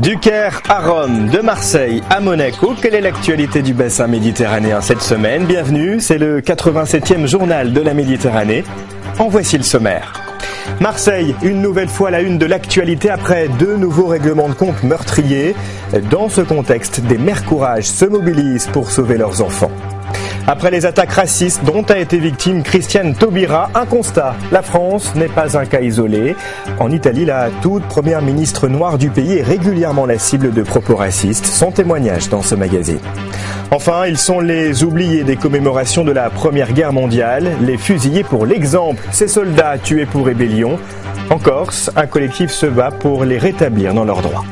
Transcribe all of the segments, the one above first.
Du Caire à Rome, de Marseille à Monaco, quelle est l'actualité du bassin méditerranéen cette semaine? Bienvenue, c'est le 87e journal de la Méditerranée. En voici le sommaire. Marseille, une nouvelle fois la une de l'actualité après 2 nouveaux règlements de compte meurtriers. Dans ce contexte, des mères courage se mobilisent pour sauver leurs enfants. Après les attaques racistes dont a été victime Christiane Taubira, un constat, la France n'est pas un cas isolé. En Italie, la toute première ministre noire du pays est régulièrement la cible de propos racistes. Son témoignage dans ce magazine. Enfin, ils sont les oubliés des commémorations de la Première Guerre mondiale, les fusillés pour l'exemple, ces soldats tués pour rébellion. En Corse, un collectif se bat pour les rétablir dans leurs droits.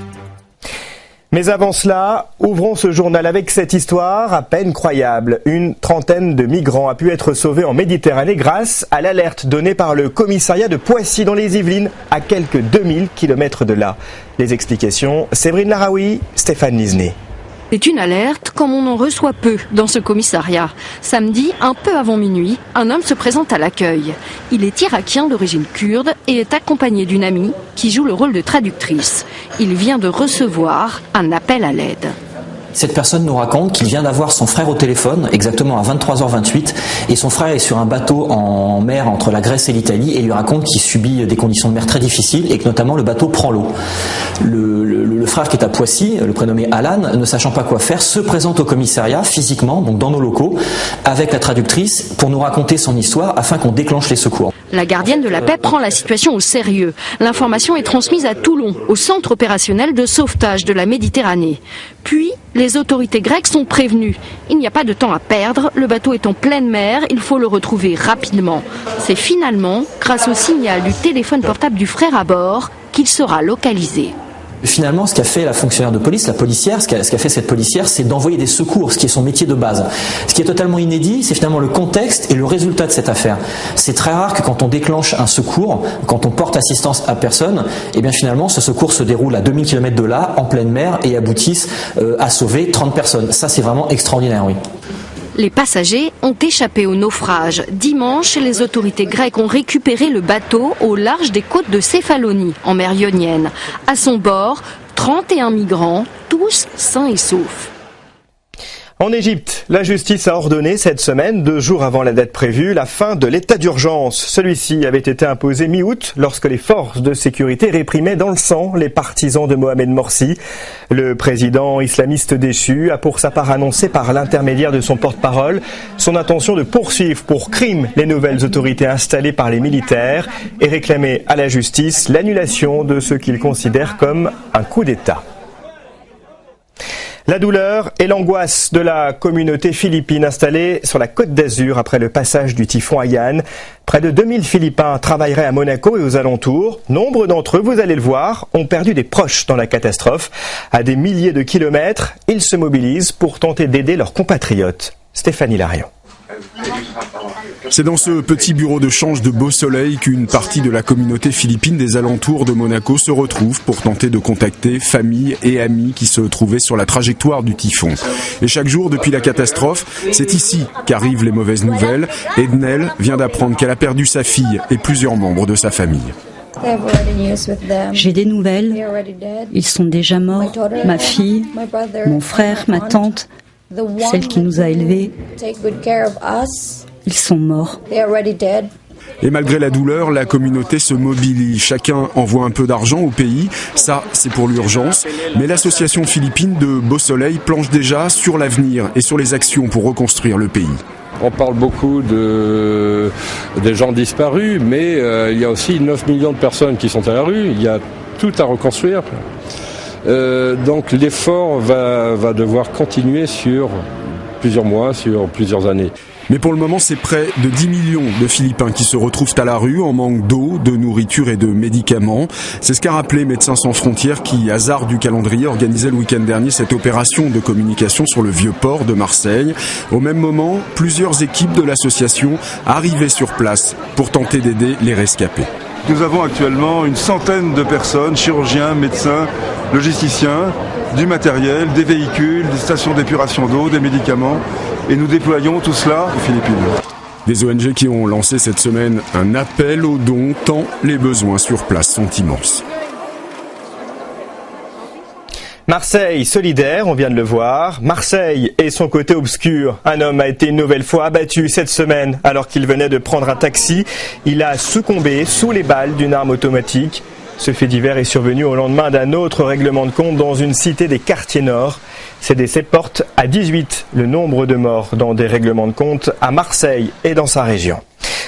Mais avant cela, ouvrons ce journal avec cette histoire à peine croyable. Une trentaine de migrants a pu être sauvés en Méditerranée grâce à l'alerte donnée par le commissariat de Poissy dans les Yvelines, à quelques 2000 km de là. Les explications, Séverine Laraoui, Stéphane Lisné. C'est une alerte comme on en reçoit peu dans ce commissariat. Samedi, un peu avant minuit, un homme se présente à l'accueil. Il est irakien d'origine kurde et est accompagné d'une amie qui joue le rôle de traductrice. Il vient de recevoir un appel à l'aide. Cette personne nous raconte qu'il vient d'avoir son frère au téléphone, exactement à 23h28, et son frère est sur un bateau en mer entre la Grèce et l'Italie, et lui raconte qu'il subit des conditions de mer très difficiles et que notamment le bateau prend l'eau. Le frère qui est à Poissy, le prénommé Alan, ne sachant pas quoi faire, se présente au commissariat physiquement, donc dans nos locaux, avec la traductrice pour nous raconter son histoire afin qu'on déclenche les secours. La gardienne de la paix prend la situation au sérieux. L'information est transmise à Toulon, au centre opérationnel de sauvetage de la Méditerranée. Puis, les autorités grecques sont prévenues. Il n'y a pas de temps à perdre, le bateau est en pleine mer, il faut le retrouver rapidement. C'est finalement, grâce au signal du téléphone portable du frère à bord, qu'il sera localisé. Finalement, ce qu'a fait la fonctionnaire de police, la policière, ce qu'a fait cette policière, c'est d'envoyer des secours, ce qui est son métier de base. Ce qui est totalement inédit, c'est finalement le contexte et le résultat de cette affaire. C'est très rare que quand on déclenche un secours, quand on porte assistance à personne, eh bien finalement, ce secours se déroule à 2000 km de là, en pleine mer, et aboutisse à sauver 30 personnes. Ça, c'est vraiment extraordinaire, oui. Les passagers ont échappé au naufrage. Dimanche, les autorités grecques ont récupéré le bateau au large des côtes de Céphalonie, en mer Ionienne. À son bord, 31 migrants, tous sains et saufs. En Égypte, la justice a ordonné cette semaine, 2 jours avant la date prévue, la fin de l'état d'urgence. Celui-ci avait été imposé mi-août lorsque les forces de sécurité réprimaient dans le sang les partisans de Mohamed Morsi. Le président islamiste déchu a pour sa part annoncé par l'intermédiaire de son porte-parole son intention de poursuivre pour crime les nouvelles autorités installées par les militaires et réclamer à la justice l'annulation de ce qu'il considère comme un coup d'État. La douleur et l'angoisse de la communauté philippine installée sur la Côte d'Azur après le passage du typhon Haiyan. Près de 2000 Philippins travailleraient à Monaco et aux alentours. Nombre d'entre eux, vous allez le voir, ont perdu des proches dans la catastrophe. À des milliers de kilomètres, ils se mobilisent pour tenter d'aider leurs compatriotes. Stéphanie Larion. C'est dans ce petit bureau de change de Beau Soleil qu'une partie de la communauté philippine des alentours de Monaco se retrouve pour tenter de contacter familles et amis qui se trouvaient sur la trajectoire du typhon. Et chaque jour depuis la catastrophe, c'est ici qu'arrivent les mauvaises nouvelles. Ednel vient d'apprendre qu'elle a perdu sa fille et plusieurs membres de sa famille. J'ai des nouvelles. Ils sont déjà morts. Ma fille, mon frère, ma tante, celle qui nous a élevés. Ils sont morts. Et malgré la douleur, la communauté se mobilise. Chacun envoie un peu d'argent au pays. Ça, c'est pour l'urgence. Mais l'association philippine de Beau Soleil planche déjà sur l'avenir et sur les actions pour reconstruire le pays. On parle beaucoup des gens disparus, mais il y a aussi 9 millions de personnes qui sont à la rue. Il y a tout à reconstruire. Donc l'effort va devoir continuer sur plusieurs mois, sur plusieurs années. Mais pour le moment, c'est près de 10 millions de Philippins qui se retrouvent à la rue en manque d'eau, de nourriture et de médicaments. C'est ce qu'a rappelé Médecins sans frontières qui, hasard du calendrier, organisait le week-end dernier cette opération de communication sur le vieux port de Marseille. Au même moment, plusieurs équipes de l'association arrivaient sur place pour tenter d'aider les rescapés. Nous avons actuellement une centaine de personnes, chirurgiens, médecins, logisticiens, du matériel, des véhicules, des stations d'épuration d'eau, des médicaments. Et nous déployons tout cela aux Philippines. Des ONG qui ont lancé cette semaine un appel aux dons, tant les besoins sur place sont immenses. Marseille solidaire, on vient de le voir. Marseille et son côté obscur. Un homme a été une nouvelle fois abattu cette semaine alors qu'il venait de prendre un taxi. Il a succombé sous les balles d'une arme automatique. Ce fait divers est survenu au lendemain d'un autre règlement de compte dans une cité des quartiers nord. Ces décès portent à 18 le nombre de morts dans des règlements de compte à Marseille et dans sa région.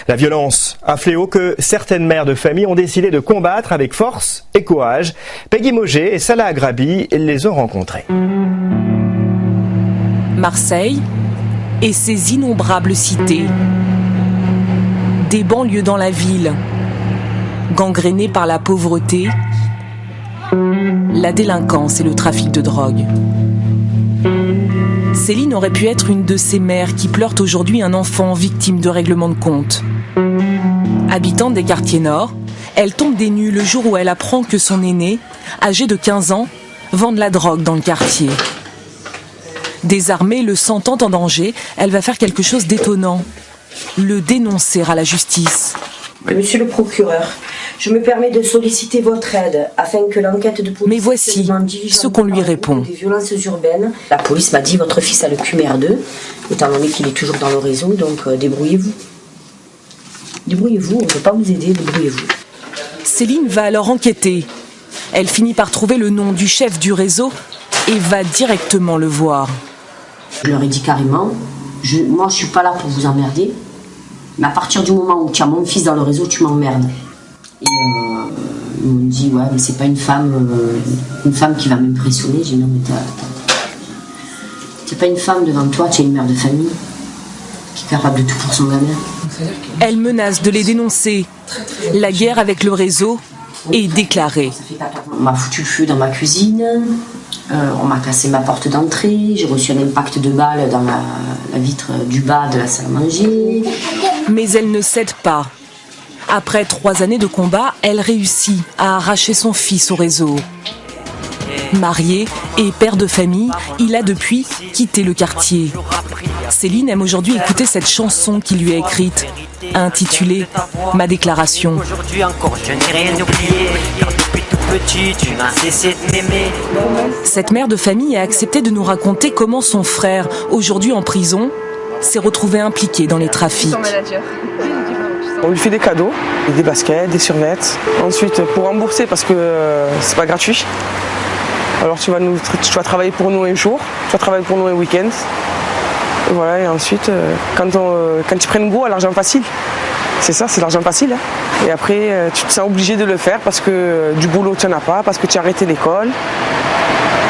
La violence, un fléau que certaines mères de famille ont décidé de combattre avec force et courage. Peggy Moget et Salah Agrabi les ont rencontrés. Marseille et ses innombrables cités. Des banlieues dans la ville, gangrénées par la pauvreté, la délinquance et le trafic de drogue. Céline aurait pu être une de ces mères qui pleurent aujourd'hui un enfant victime de règlement de compte. Habitante des quartiers nord, elle tombe des nues le jour où elle apprend que son aîné, âgé de 15 ans, vend de la drogue dans le quartier. Désarmée, le sentant en danger, elle va faire quelque chose d'étonnant. Le dénoncer à la justice. Monsieur le procureur, je me permets de solliciter votre aide afin que l'enquête de police... Mais voici ce qu'on lui répond. Des violences urbaines. La police m'a dit votre fils a le QMR2, étant donné qu'il est toujours dans le réseau, donc débrouillez-vous. Débrouillez-vous, on ne peut pas vous aider, débrouillez-vous. Céline va alors enquêter. Elle finit par trouver le nom du chef du réseau et va directement le voir. Je leur ai dit carrément, moi je suis pas là pour vous emmerder, mais à partir du moment où tu as mon fils dans le réseau, tu m'emmerdes. Et ils m'ont dit, ouais, mais c'est pas une femme qui va m'impressionner. J'ai dit, non, mais t'es pas une femme devant toi, tu es une mère de famille qui est capable de tout pour son gamin. Elle menace de les dénoncer. La guerre avec le réseau est déclarée. On m'a foutu le feu dans ma cuisine, on m'a cassé ma porte d'entrée, j'ai reçu un impact de balle dans la vitre du bas de la salle à manger. Mais elle ne cède pas. Après 3 années de combat, elle réussit à arracher son fils au réseau. Marié et père de famille, il a depuis quitté le quartier. Céline aime aujourd'hui écouter cette chanson qu'il lui a écrite, intitulée « Ma déclaration ». Aujourd'hui encore, je n'ai rien oublié. Car depuis tout petit, tu n'as cessé de m'aimer. Cette mère de famille a accepté de nous raconter comment son frère, aujourd'hui en prison, s'est retrouvé impliqué dans les trafics. On lui fait des cadeaux, des baskets, des survêtements. Ensuite, pour rembourser, parce que c'est pas gratuit, alors tu vas travailler pour nous un jour, tu vas travailler pour nous un week-end. Et voilà, et ensuite, quand tu prends goût à l'argent facile, c'est ça, c'est l'argent facile. Hein. Et après, tu te sens obligé de le faire parce que du boulot, tu n'en as pas, parce que tu as arrêté l'école.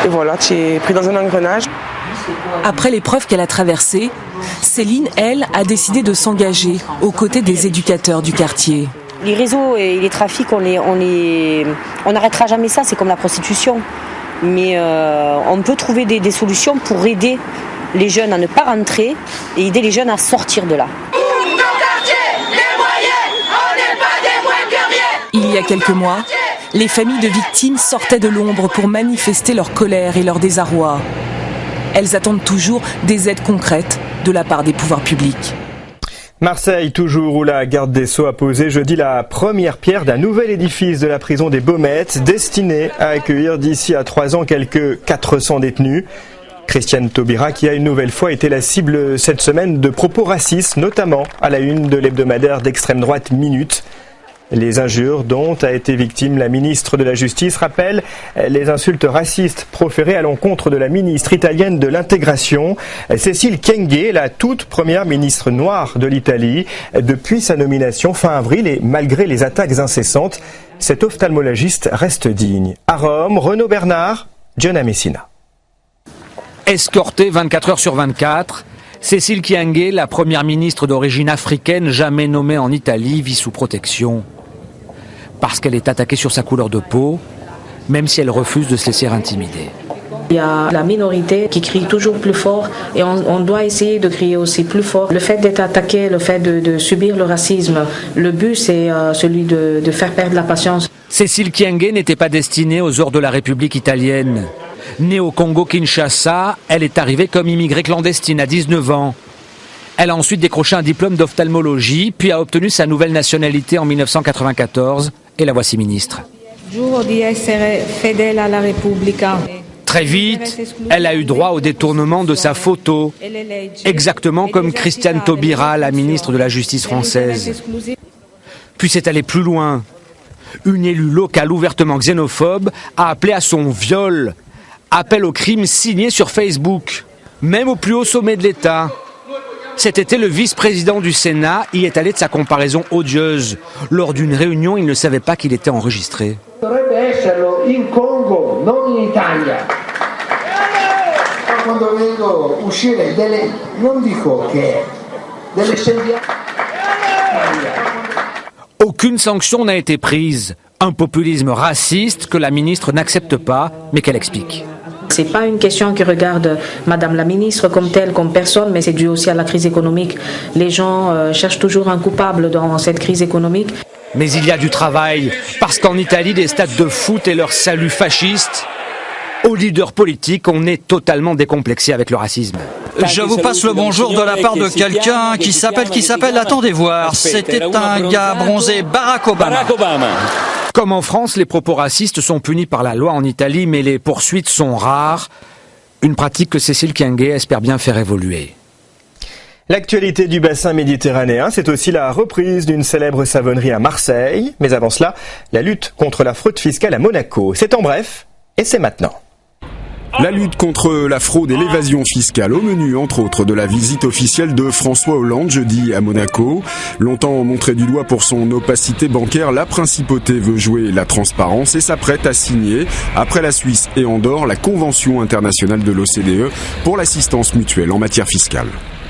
Et voilà, tu es pris dans un engrenage. Après l'épreuve qu'elle a traversée, Céline, elle, a décidé de s'engager aux côtés des éducateurs du quartier. Les réseaux et les trafics, on n'arrêtera jamais ça, c'est comme la prostitution. Mais on peut trouver des solutions pour aider les jeunes à ne pas rentrer et aider les jeunes à sortir de là. Il y a quelques mois, les familles de victimes sortaient de l'ombre pour manifester leur colère et leur désarroi. Elles attendent toujours des aides concrètes de la part des pouvoirs publics. Marseille, toujours, où la garde des Sceaux a posé jeudi la première pierre d'un nouvel édifice de la prison des Baumettes, destiné à accueillir d'ici à 3 ans quelques 400 détenus. Christiane Taubira, qui a une nouvelle fois été la cible cette semaine de propos racistes, notamment à la une de l'hebdomadaire d'extrême droite Minute. Les injures dont a été victime la ministre de la Justice rappellent les insultes racistes proférées à l'encontre de la ministre italienne de l'intégration, Cécile Kyenge, la toute première ministre noire de l'Italie. Depuis sa nomination fin avril et malgré les attaques incessantes, cet ophtalmologiste reste digne. À Rome, Renaud Bernard, Gianna Messina. Escortée 24 heures sur 24, Cécile Kyenge, la première ministre d'origine africaine jamais nommée en Italie, vit sous protection. Parce qu'elle est attaquée sur sa couleur de peau, même si elle refuse de se laisser intimider. Il y a la minorité qui crie toujours plus fort et on doit essayer de crier aussi plus fort. Le fait d'être attaqué, le fait de subir le racisme, le but c'est celui de faire perdre la patience. Cécile Kyenge n'était pas destinée aux ors de la République italienne. Née au Congo-Kinshasa, elle est arrivée comme immigrée clandestine à 19 ans. Elle a ensuite décroché un diplôme d'ophtalmologie, puis a obtenu sa nouvelle nationalité en 1994, et la voici ministre. Giuro di essere fedele alla Repubblica. Très vite, elle a eu droit au détournement de sa photo, exactement comme Christiane Taubira, la ministre de la Justice française. Puis c'est allé plus loin. Une élue locale ouvertement xénophobe a appelé à son viol. Appel au crime signé sur Facebook, même au plus haut sommet de l'État. Cet été, le vice-président du Sénat y est allé de sa comparaison odieuse. Lors d'une réunion, il ne savait pas qu'il était enregistré. Aucune sanction n'a été prise. Un populisme raciste que la ministre n'accepte pas, mais qu'elle explique. C'est pas une question qui regarde Madame la ministre comme telle, comme personne, mais c'est dû aussi à la crise économique. Les gens cherchent toujours un coupable dans cette crise économique. Mais il y a du travail, parce qu'en Italie, des stades de foot et leur salut fasciste, aux leaders politiques, on est totalement décomplexé avec le racisme. Je vous passe le bonjour de la part de quelqu'un qui s'appelle, attendez voir, c'était un gars bronzé, Barack Obama. Comme en France, les propos racistes sont punis par la loi en Italie, mais les poursuites sont rares. Une pratique que Cécile Kienguet espère bien faire évoluer. L'actualité du bassin méditerranéen, c'est aussi la reprise d'une célèbre savonnerie à Marseille. Mais avant cela, la lutte contre la fraude fiscale à Monaco. C'est en bref, et c'est maintenant. La lutte contre la fraude et l'évasion fiscale au menu, entre autres, de la visite officielle de François Hollande jeudi à Monaco. Longtemps montré du doigt pour son opacité bancaire, la principauté veut jouer la transparence et s'apprête à signer, après la Suisse et Andorre, la Convention internationale de l'OCDE pour l'assistance mutuelle en matière fiscale.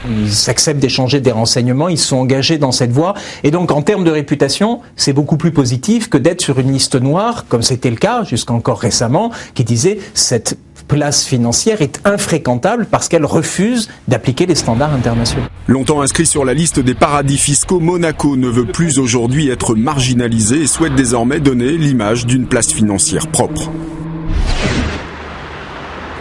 Ils acceptent d'échanger des renseignements, ils sont engagés dans cette voie. Et donc, en termes de réputation, c'est beaucoup plus positif que d'être sur une liste noire, comme c'était le cas jusqu'encore récemment, qui disait cette place financière est infréquentable parce qu'elle refuse d'appliquer les standards internationaux. Longtemps inscrit sur la liste des paradis fiscaux, Monaco ne veut plus aujourd'hui être marginalisé et souhaite désormais donner l'image d'une place financière propre.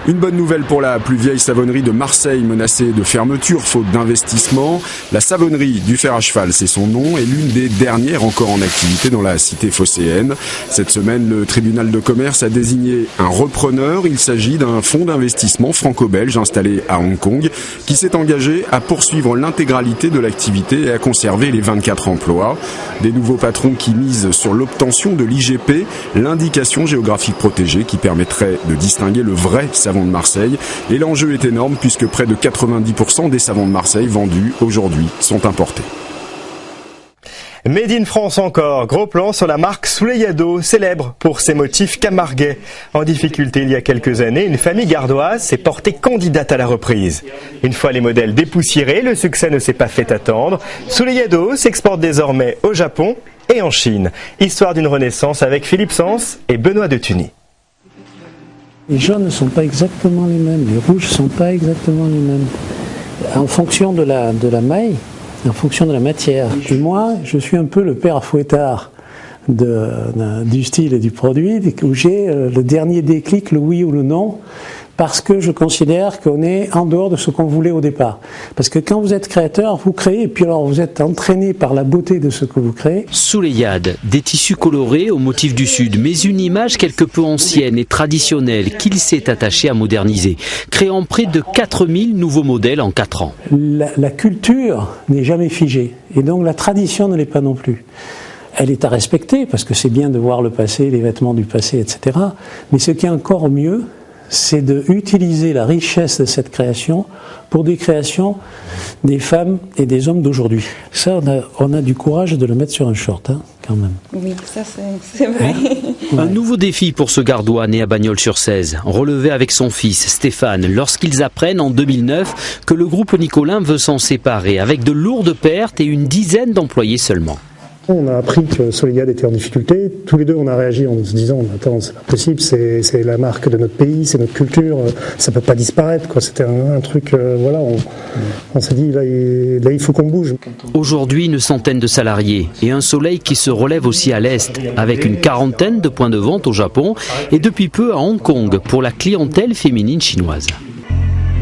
Une bonne nouvelle pour la plus vieille savonnerie de Marseille menacée de fermeture faute d'investissement. La savonnerie du Fer à Cheval, c'est son nom, est l'une des dernières encore en activité dans la cité phocéenne. Cette semaine, le tribunal de commerce a désigné un repreneur. Il s'agit d'un fonds d'investissement franco-belge installé à Hong Kong qui s'est engagé à poursuivre l'intégralité de l'activité et à conserver les 24 emplois. Des nouveaux patrons qui misent sur l'obtention de l'IGP, l'indication géographique protégée qui permettrait de distinguer le vrai savon de Marseille. Et l'enjeu est énorme puisque près de 90% des savons de Marseille vendus aujourd'hui sont importés. Made in France encore, gros plan sur la marque Souleyado, célèbre pour ses motifs camarguais. En difficulté il y a quelques années, une famille gardoise s'est portée candidate à la reprise. Une fois les modèles dépoussiérés, le succès ne s'est pas fait attendre. Souleyado s'exporte désormais au Japon et en Chine. Histoire d'une renaissance avec Philippe Sens et Benoît de Tuny. Les jaunes ne sont pas exactement les mêmes, les rouges ne sont pas exactement les mêmes. En fonction de la maille, en fonction de la matière. Et moi, je suis un peu le père fouettard du style et du produit, où j'ai le dernier déclic, le oui ou le non, parce que je considère qu'on est en dehors de ce qu'on voulait au départ. Parce que quand vous êtes créateur, vous créez, et puis alors vous êtes entraîné par la beauté de ce que vous créez. Souleyade, des tissus colorés au motif du Sud, mais une image quelque peu ancienne et traditionnelle qu'il s'est attaché à moderniser, créant près de 4000 nouveaux modèles en 4 ans. La culture n'est jamais figée, et donc la tradition ne l'est pas non plus. Elle est à respecter, parce que c'est bien de voir le passé, les vêtements du passé, etc. Mais ce qui est encore mieux, c'est d'utiliser la richesse de cette création pour des créations des femmes et des hommes d'aujourd'hui. Ça, on a du courage de le mettre sur un short, hein, quand même. Oui, ça c'est vrai. Un nouveau défi pour ce gardois né à Bagnols-sur-Cèze, relevé avec son fils Stéphane, lorsqu'ils apprennent en 2009 que le groupe Nicolin veut s'en séparer, avec de lourdes pertes et une dizaine d'employés seulement. On a appris que Souleyade était en difficulté. Tous les deux, on a réagi en se disant « Attends, c'est pas possible, c'est la marque de notre pays, c'est notre culture, ça peut pas disparaître. » C'était un truc, voilà, on s'est dit là, il faut qu'on bouge. Aujourd'hui, une centaine de salariés et un soleil qui se relève aussi à l'Est, avec une quarantaine de points de vente au Japon et depuis peu à Hong Kong pour la clientèle féminine chinoise.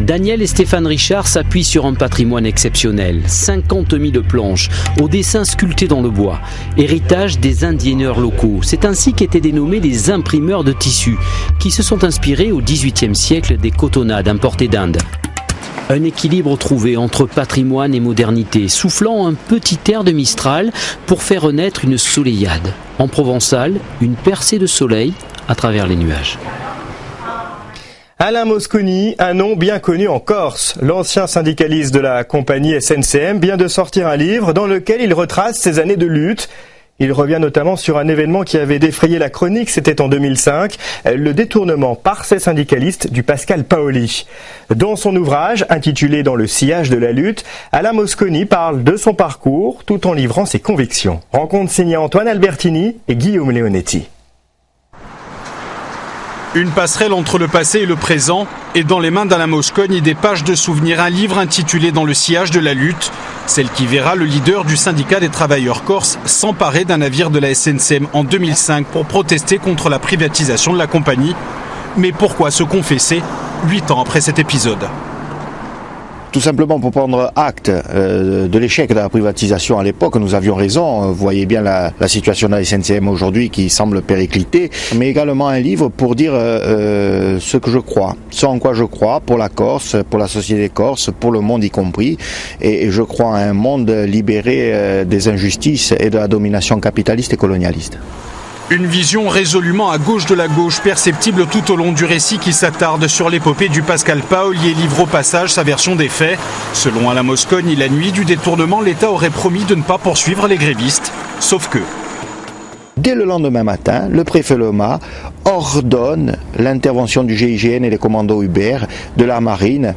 Daniel et Stéphane Richard s'appuient sur un patrimoine exceptionnel. 50 000 planches, aux dessins sculptés dans le bois. Héritage des indienneurs locaux. C'est ainsi qu'étaient dénommés les imprimeurs de tissus, qui se sont inspirés au XVIIIe siècle des cotonnades importées d'Inde. Un équilibre trouvé entre patrimoine et modernité, soufflant un petit air de Mistral pour faire renaître une soleillade. En provençal, une percée de soleil à travers les nuages. Alain Mosconi, un nom bien connu en Corse. L'ancien syndicaliste de la compagnie SNCM vient de sortir un livre dans lequel il retrace ses années de lutte. Il revient notamment sur un événement qui avait défrayé la chronique, c'était en 2005, le détournement par ces syndicalistes du Pascal Paoli. Dans son ouvrage, intitulé « Dans le sillage de la lutte », Alain Mosconi parle de son parcours tout en livrant ses convictions. Rencontre signée Antoine Albertini et Guillaume Leonetti. Une passerelle entre le passé et le présent, et dans les mains d'Alain Mosconi des pages de souvenirs, un livre intitulé « Dans le sillage de la lutte », celle qui verra le leader du syndicat des travailleurs corses s'emparer d'un navire de la SNCM en 2005 pour protester contre la privatisation de la compagnie. Mais pourquoi se confesser 8 ans après cet épisode ? Tout simplement pour prendre acte de l'échec de la privatisation à l'époque. Nous avions raison, vous voyez bien la situation de la SNCM aujourd'hui qui semble péricliter, mais également un livre pour dire ce que je crois, ce en quoi je crois pour la Corse, pour la société corse, pour le monde y compris, et je crois à un monde libéré des injustices et de la domination capitaliste et colonialiste. Une vision résolument à gauche de la gauche, perceptible tout au long du récit qui s'attarde sur l'épopée du Pascal Paoli et livre au passage sa version des faits. Selon Alain Mosconi, la nuit du détournement, l'État aurait promis de ne pas poursuivre les grévistes. Sauf que... Dès le lendemain matin, le préfet Lema ordonne l'intervention du GIGN et des commandos Hubert, de la marine.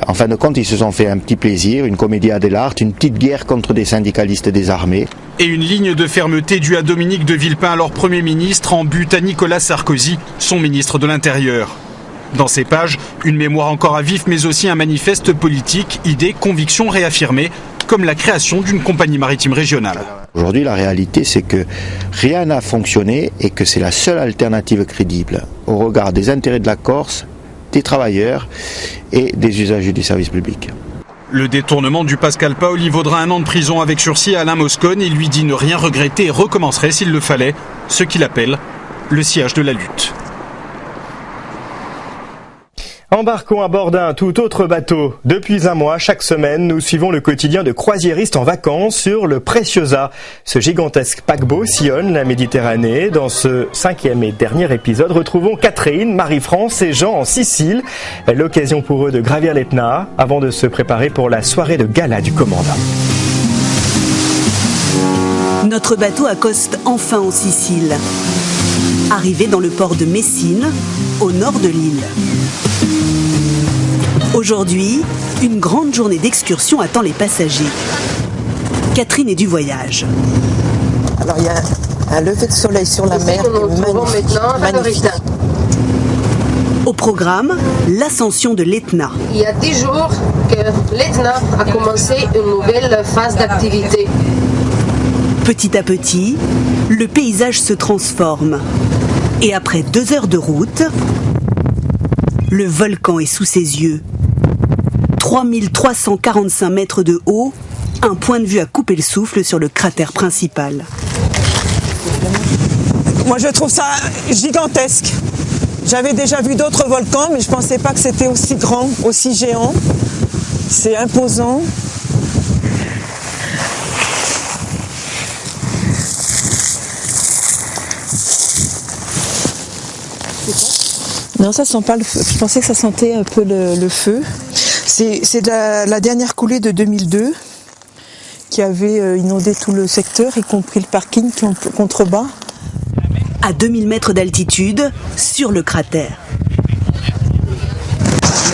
En fin de compte, ils se sont fait un petit plaisir, une comédie dell'arte, une petite guerre contre des syndicalistes désarmés. Et une ligne de fermeté due à Dominique de Villepin, alors Premier ministre, en but à Nicolas Sarkozy, son ministre de l'Intérieur. Dans ces pages, une mémoire encore à vif, mais aussi un manifeste politique, idées, convictions réaffirmées, comme la création d'une compagnie maritime régionale. Aujourd'hui, la réalité, c'est que rien n'a fonctionné et que c'est la seule alternative crédible au regard des intérêts de la Corse, des travailleurs et des usagers du service public. Le détournement du Pascal Paoli vaudra 1 an de prison avec sursis à Alain Mosconi. Il lui dit ne rien regretter et recommencerait s'il le fallait, ce qu'il appelle le sillage de la lutte. Embarquons à bord d'un tout autre bateau. Depuis un mois, chaque semaine, nous suivons le quotidien de croisiéristes en vacances sur le Preciosa. Ce gigantesque paquebot sillonne la Méditerranée. Dans ce 5e et dernier épisode, retrouvons Catherine, Marie-France et Jean en Sicile. L'occasion pour eux de gravir l'Etna avant de se préparer pour la soirée de gala du commandant. Notre bateau accoste enfin en Sicile. Arrivé dans le port de Messine, au nord de l'île. Aujourd'hui, une grande journée d'excursion attend les passagers. Catherine est du voyage. Alors il y a un lever de soleil sur la mer, magnifique. Au programme, l'ascension de l'Etna. Il y a 10 jours que l'Etna a commencé une nouvelle phase d'activité. Petit à petit, le paysage se transforme. Et après 2 heures de route, le volcan est sous ses yeux. 3345 mètres de haut, un point de vue à couper le souffle sur le cratère principal. Moi je trouve ça gigantesque. J'avais déjà vu d'autres volcans, mais je ne pensais pas que c'était aussi grand, aussi géant. C'est imposant. Non, ça sent pas le feu. Je pensais que ça sentait un peu le feu. C'est la dernière coulée de 2002 qui avait inondé tout le secteur, y compris le parking qui est en contrebas. À 2000 mètres d'altitude, sur le cratère.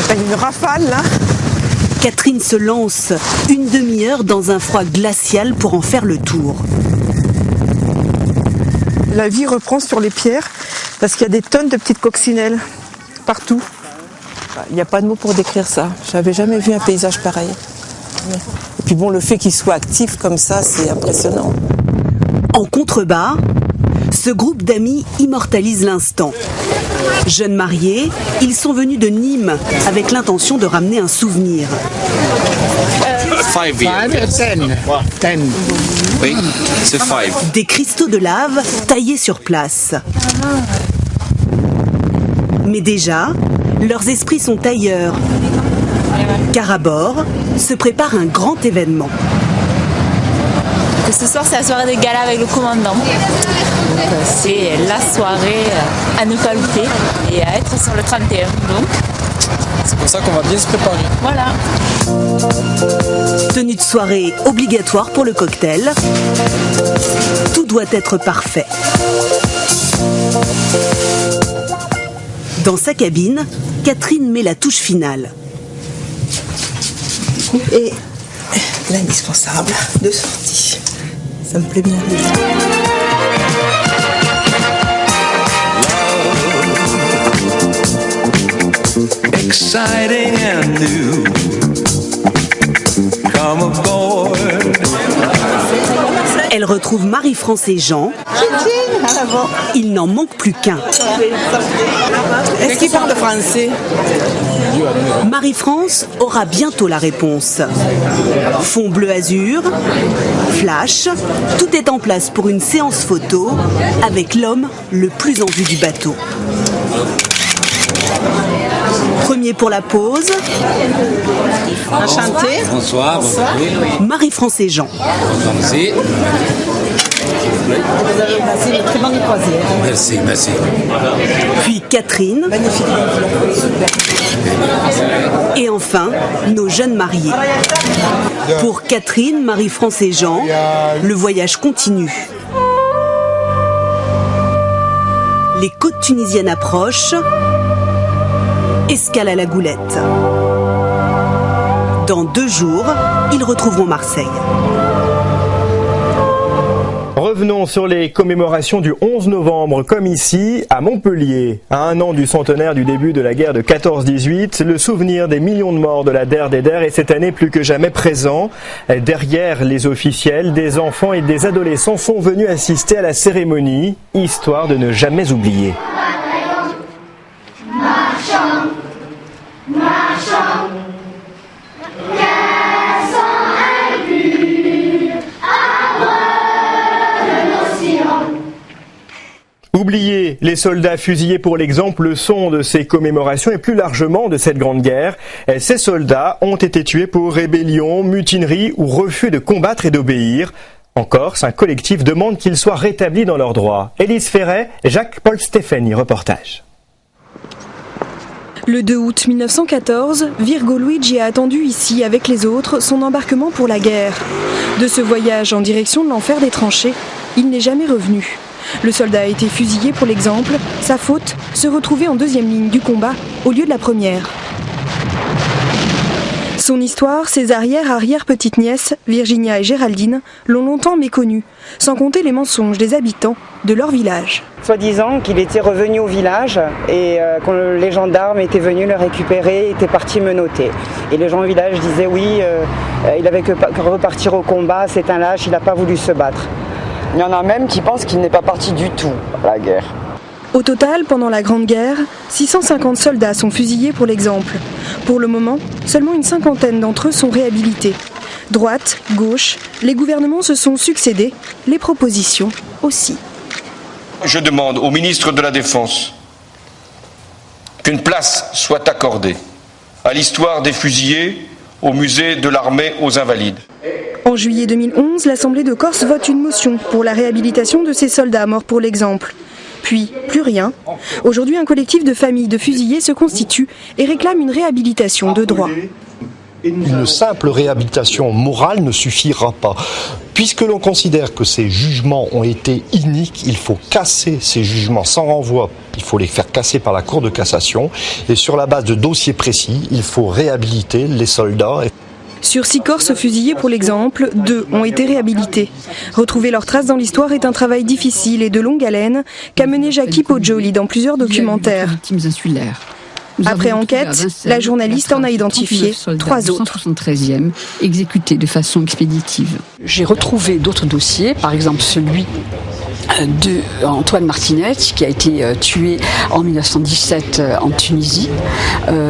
On a une rafale là. Catherine se lance une demi-heure dans un froid glacial pour en faire le tour. La vie reprend sur les pierres parce qu'il y a des tonnes de petites coccinelles partout. Il n'y a pas de mots pour décrire ça. J'avais jamais vu un paysage pareil. Et puis bon, le fait qu'il soit actif comme ça, c'est impressionnant. En contrebas, Ce groupe d'amis immortalise l'instant. Jeunes mariés, ils sont venus de Nîmes avec l'intention de ramener un souvenir. 5 10. Oui, c'est 5. Des cristaux de lave taillés sur place. Mais déjà, leurs esprits sont ailleurs. Car à bord se prépare un grand événement. Ce soir, c'est la soirée de gala avec le commandant. C'est la soirée à ne pas louper et à être sur le 31. Donc, c'est pour ça qu'on va bien se préparer. Voilà. Tenue de soirée obligatoire pour le cocktail. Tout doit être parfait. Dans sa cabine, Catherine met la touche finale. Et l'indispensable de sortie. Ça me plaît bien. Exciting and new. Come aboard. Elle retrouve Marie-France et Jean. Il n'en manque plus qu'un. Est-ce qu'il parle français? Marie-France aura bientôt la réponse. Fond bleu azur, flash, tout est en place pour une séance photo avec l'homme le plus en vue du bateau. Premier pour la pause. Enchanté. Bonsoir. Marie-France et Jean. Merci. Vous avez passé une très bonne croisière. Merci. Puis Catherine. Magnifique. Et enfin, nos jeunes mariés. Pour Catherine, Marie-France et Jean, le voyage continue. Les côtes tunisiennes approchent. Escale à la Goulette. Dans 2 jours, ils retrouveront Marseille. Revenons sur les commémorations du 11 novembre, comme ici, à Montpellier. À 1 an du centenaire du début de la guerre de 14-18, le souvenir des millions de morts de la DER est cette année plus que jamais présent. Derrière les officiels, des enfants et des adolescents sont venus assister à la cérémonie, histoire de ne jamais oublier. Oublier les soldats fusillés pour l'exemple, le son de ces commémorations et plus largement de cette grande guerre. Ces soldats ont été tués pour rébellion, mutinerie ou refus de combattre et d'obéir. En Corse, un collectif demande qu'ils soient rétablis dans leurs droits. Élise Ferret, Jacques-Paul Stéphanie, reportage. Le 2 août 1914, Virgo Luigi a attendu ici, avec les autres, son embarquement pour la guerre. De ce voyage en direction de l'enfer des tranchées, il n'est jamais revenu. Le soldat a été fusillé pour l'exemple. Sa faute, se retrouver en 2e ligne du combat au lieu de la première. Son histoire, ses arrière-arrière-petites-nièces, Virginia et Géraldine, l'ont longtemps méconnue, sans compter les mensonges des habitants de leur village. Soi-disant qu'il était revenu au village et quand les gendarmes étaient venus le récupérer, étaient partis menotter. Et les gens au village disaient oui, il avait que repartir au combat, c'est un lâche, il n'a pas voulu se battre. Il y en a même qui pensent qu'il n'est pas parti du tout à la guerre. Au total, pendant la Grande Guerre, 650 soldats sont fusillés pour l'exemple. Pour le moment, seulement une 50aine d'entre eux sont réhabilités. Droite, gauche, les gouvernements se sont succédés, les propositions aussi. Je demande au ministre de la Défense qu'une place soit accordée à l'histoire des fusillés au musée de l'armée aux Invalides. En juillet 2011, l'Assemblée de Corse vote une motion pour la réhabilitation de ces soldats morts pour l'exemple. Puis, plus rien. Aujourd'hui, un collectif de familles de fusillés se constitue et réclame une réhabilitation de droit. Une simple réhabilitation morale ne suffira pas. Puisque l'on considère que ces jugements ont été iniques, il faut casser ces jugements sans renvoi. Il faut les faire casser par la Cour de cassation. Et sur la base de dossiers précis, il faut réhabiliter les soldats. Sur 6 Corses fusillés pour l'exemple, 2 ont été réhabilités. Retrouver leurs traces dans l'histoire est un travail difficile et de longue haleine qu'a mené Jackie Poggioli dans plusieurs documentaires. Après enquête, la journaliste en a identifié 3 autres. 173e, exécutés de façon expéditive. J'ai retrouvé d'autres dossiers, par exemple celui de Antoine Martinet, qui a été tué en 1917 en Tunisie,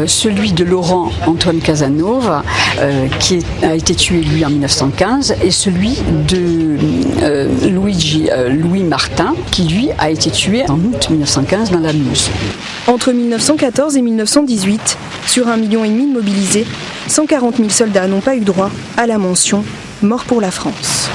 celui de Laurent Antoine Casanova, qui a été tué lui en 1915, et celui de Louis Martin, qui lui a été tué en août 1915 dans la Meuse. Entre 1914 et 1918, sur 1,5 million de mobilisés, 140 000 soldats n'ont pas eu droit à la mention « Mort pour la France ».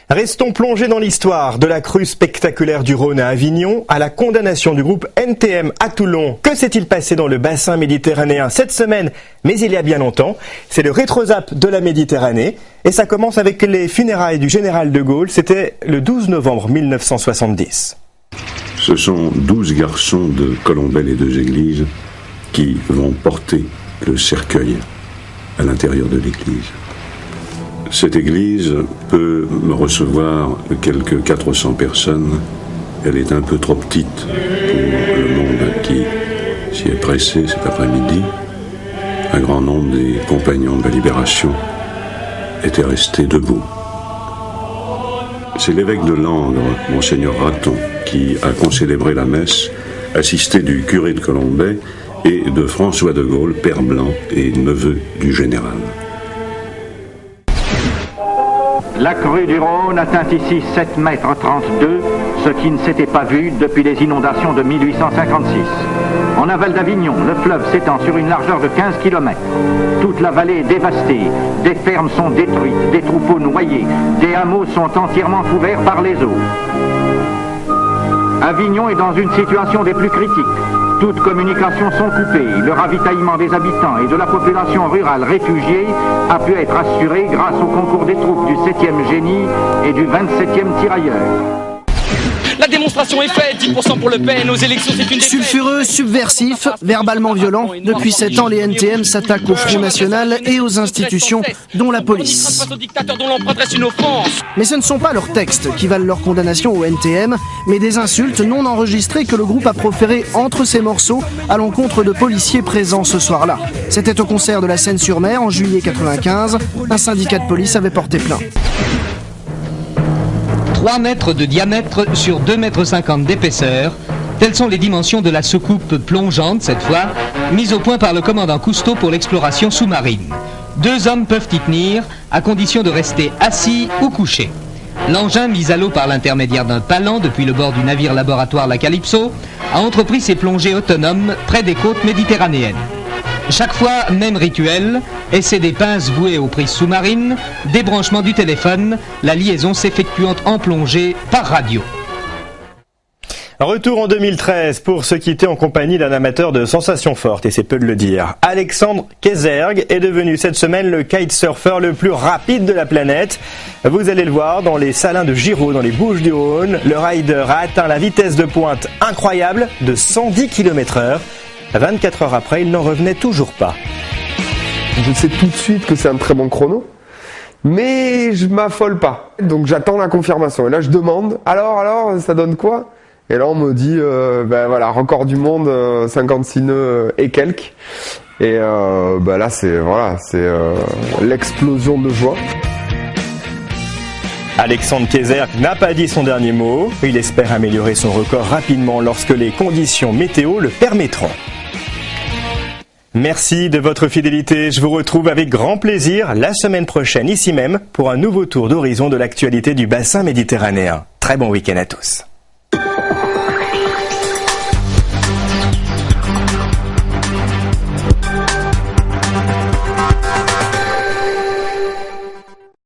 Restons plongés dans l'histoire de la crue spectaculaire du Rhône à Avignon à la condamnation du groupe NTM à Toulon. Que s'est-il passé dans le bassin méditerranéen cette semaine, mais il y a bien longtemps? C'est le rétrozap de la Méditerranée et ça commence avec les funérailles du général de Gaulle. C'était le 12 novembre 1970. Ce sont 12 garçons de Colombelles et deux églises qui vont porter le cercueil à l'intérieur de l'église. Cette église peut recevoir quelques 400 personnes. Elle est un peu trop petite pour le monde qui s'y est pressé cet après-midi. Un grand nombre des compagnons de la Libération étaient restés debout. C'est l'évêque de Langres, Monseigneur Raton, qui a concélébré la messe, assisté du curé de Colombey et de François de Gaulle, père blanc et neveu du général. La crue du Rhône atteint ici 7,32 mètres, ce qui ne s'était pas vu depuis les inondations de 1856. En aval d'Avignon, le fleuve s'étend sur une largeur de 15 km. Toute la vallée est dévastée, des fermes sont détruites, des troupeaux noyés, des hameaux sont entièrement couverts par les eaux. Avignon est dans une situation des plus critiques. Toutes communications sont coupées. Le ravitaillement des habitants et de la population rurale réfugiée a pu être assuré grâce au concours des troupes du 7e génie et du 27e tirailleur. La démonstration est faite, 10% pour Le Pen, aux élections c'est une défaite. Sulfureux, subversif, verbalement violent, depuis 7 ans les NTM s'attaquent au Front National et aux institutions, dont la police. Mais ce ne sont pas leurs textes qui valent leur condamnation au NTM, mais des insultes non enregistrées que le groupe a proférées entre ses morceaux à l'encontre de policiers présents ce soir-là. C'était au concert de la Seine-sur-Mer en juillet 1995, un syndicat de police avait porté plainte. 3 mètres de diamètre sur 2,50 mètres d'épaisseur. Telles sont les dimensions de la soucoupe plongeante, cette fois, mise au point par le commandant Cousteau pour l'exploration sous-marine. 2 hommes peuvent y tenir, à condition de rester assis ou couchés. L'engin, mis à l'eau par l'intermédiaire d'un palan depuis le bord du navire laboratoire La Calypso, a entrepris ses plongées autonomes près des côtes méditerranéennes. Chaque fois, même rituel, essai des pinces vouées aux prises sous-marines, débranchement du téléphone, la liaison s'effectuant en plongée par radio. Retour en 2013 pour se quitter en compagnie d'un amateur de sensations fortes, et c'est peu de le dire. Alexandre Kézergue est devenu cette semaine le kitesurfer le plus rapide de la planète. Vous allez le voir dans les salins de Giraud, dans les Bouches-du-Rhône. Le rider a atteint la vitesse de pointe incroyable de 110 km/h. 24 heures après, il n'en revenait toujours pas. Je sais tout de suite que c'est un très bon chrono, mais je m'affole pas. Donc j'attends la confirmation. Et là, je demande, alors, ça donne quoi? Et là, on me dit, voilà, record du monde, 56 nœuds et quelques. Et là, c'est l'explosion de joie. Alexandre Kézergue n'a pas dit son dernier mot. Il espère améliorer son record rapidement lorsque les conditions météo le permettront. Merci de votre fidélité. Je vous retrouve avec grand plaisir la semaine prochaine ici même pour un nouveau tour d'horizon de l'actualité du bassin méditerranéen. Très bon week-end à tous.